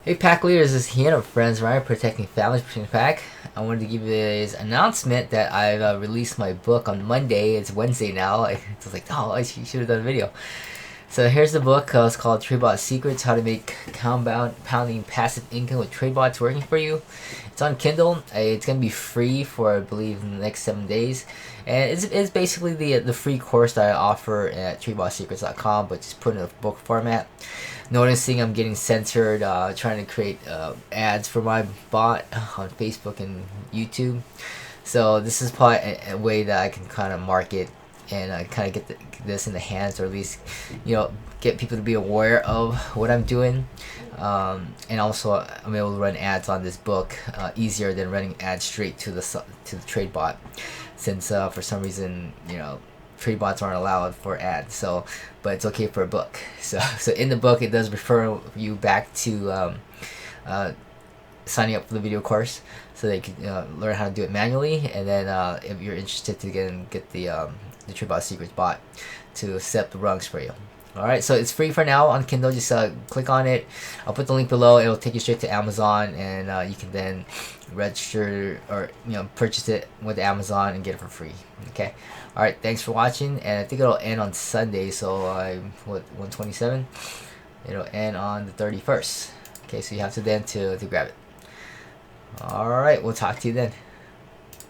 Hey Pack leaders, this is Ian Friends, right? Protecting families, protecting Pack. I wanted to give you this announcement that I've released my book on Monday. It's Wednesday now. I was like, oh, I should have done a video. So here's the book. It's called TradeBot Secrets: How to Make Compounding Passive Income with TradeBots Working for You. It's on Kindle. It's gonna be free for I believe in the next 7 days, and it's basically the free course that I offer at TradeBotSecrets.com, but just put in a book format. Noticing I'm getting censored, trying to create ads for my bot on Facebook and YouTube. So this is probably a way that I can kind of market and kind of get this in the hands, or at least get people to be aware of what I'm doing. And also I'm able to run ads on this book easier than running ads straight to the trade bot, since for some reason trade bots aren't allowed for ads. So but it's okay for a book. So in the book it does refer you back to signing up for the video course, so they can learn how to do it manually. And then if you're interested to get the TradeBot Secrets bot to set up the rungs for you. Alright, so it's free for now on Kindle. Just click on it. I'll put the link below. It'll take you straight to Amazon, and you can then register or purchase it with Amazon and get it for free. Okay. Alright, thanks for watching, and I think it'll end on Sunday, so I'm 127. It'll end on the 31st. Okay, so you have to then to grab it. Alright, we'll talk to you then.